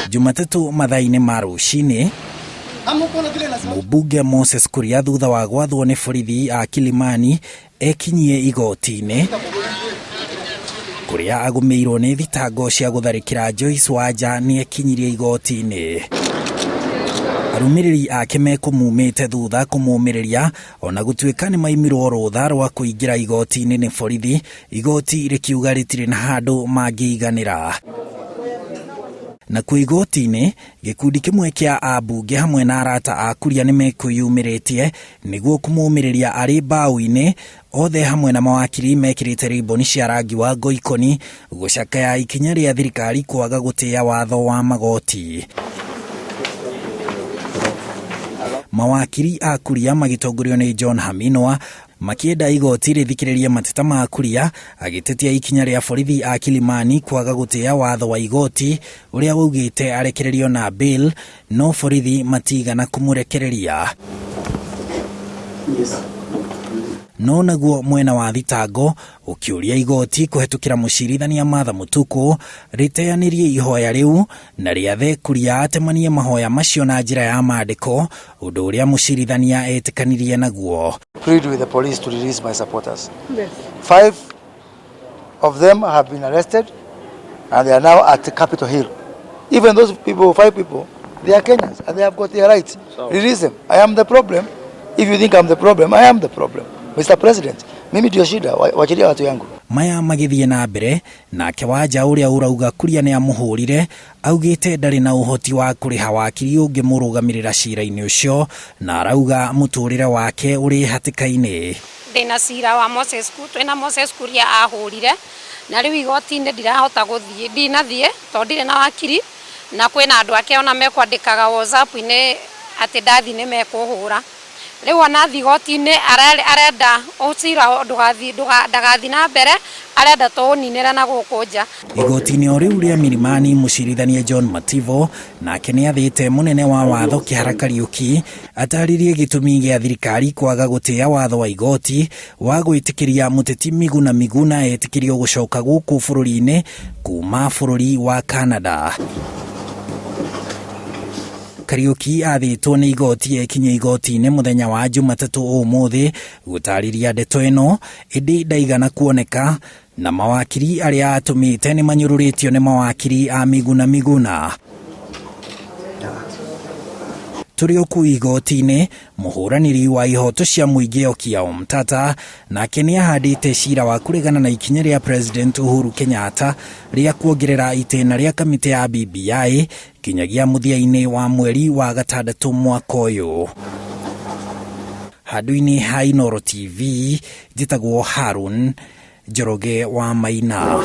Jumatatu mathaa-inĩ ma rũcinĩ, mũmbunge Moses Kuria thutha wa gwathwo nĩ borithi a Kilimani ekinyie igoti-inĩ Kuria agũmĩirwo nĩ thitango cia gũtharĩkĩra Joyce Wanja nĩ ekinyirie igoti-inĩ. Arũmĩrĩri ake mekũmumĩte thutha kũmũmĩrĩria ona gũtuĩka nĩ maimirwo rũtha rwa kũingĩra igoti-inĩ nĩ borithi, igoti rĩkiuga rĩtirĩ na handũ mangĩiganĩra. Na kwĩ igoti-inĩ, gĩkundi kĩmwe kĩa ambunge hamwe na arata a Kuria nĩ mekwĩyumĩrĩtie nĩguo kũmũmĩrĩria arĩ mbaũ-inĩ, othe hamwe na mawakiri mekĩrĩte riboni cia rangi wa ngoikoni gũcakaya ikinya rĩa thirikari kwaga gũtĩĩa watho wa magoti. Mawakiri a Kuria magĩtongorio nĩ John Haminwa makĩenda igoti rĩthikĩrĩrie mateta ma Kuria, agĩtetia ikinya rĩa borithi a Kilimani kwaga gũtĩĩa watho wa igoti ũrĩa waugĩte arekererio na bail, no borithi matigana kũmũrekereria. No naguo mwena wa thitango ũkĩũria igoti kũhetũkĩra mũcirithania Martha Mũtuku rĩteanĩrie ihoya rĩu na rĩathe Kuria atemanie mahoya macio na njĩra ya maandĩko, ũndũ ũrĩa mũcirithania etĩkanirie naguo. Plead with the police to release my supporters. Yes. 5 of them have been arrested and they are now at Capitol Hill. Even those people, 5 people, they are Kenyans and they have got their rights. So, release them. I am the problem. If you think I'm the problem, I am the problem. Mr. President, mimi ndio shida, wachilia watu yangu. Maya magĩthiĩ na mbere, nake Wanja ũrĩa ũrauga Kuria nĩ amũhũrire, augĩte ndarĩ na ũhoti wa kũrĩha wakiri ũngĩmũrũgamĩrĩra cira-inĩ ũcio, na arauga mũtũrĩre wake ũrĩ hatĩka-inĩ. Ndĩna cira wa Moses Kuria ahũrire, na rĩu igoti-inĩ ndirahota gũthiĩ, ndinathiĩ tondũ ndirĩ na wakiri, na kwĩna andũ ake ona mekwandĩkaga WhatsApp-inĩ atĩ ndathi nĩ mekũhũra. Rĩu ona igoti-inĩ arenda ũcira ndagathi na mbere, arenda tũũninĩra na gũkũ nja. Igoti-inĩ o rĩu rĩa Milimani, mũcirithania John Mativo nake nĩ athĩte mũnene wa watho Kĩhara Kariuki ataririe gĩtũmi gĩa thirikari kwaga gũtĩĩa watho wa igoti wa gwĩtĩkĩria mũteti Miguna etĩkĩrio gũcoka gũkũ bũrũri-inĩ kuma bũrũri wa Canada. Kariuki athĩtwo nĩ igoti ekinye igoti-inĩ mũthenya wa Jumatatu ũmũthĩ gũtarĩria ndeto ĩno, ĩndĩ ndaigana kuoneka, na mawakiri arĩa atũmĩte nĩ manyũrũrĩtio nĩ mawakiri a Miguna. Tũrĩ o kũu igoti-inĩ, mũhũranĩri wa ihoto cia mũingĩ Okiya Omtata nake nĩ ahandĩte cira wa kũregana na ikinya rĩa President Uhuru Kenyatta rĩa kuongerera itĩna rĩa kamĩtĩ ya BBI kinyagia mũthia-inĩ wa mweri wa gatandatũ mwaka ũyũ. Handũ-inĩ ha Inooro TV, njĩtagwo Harun Njoroge wa Maina.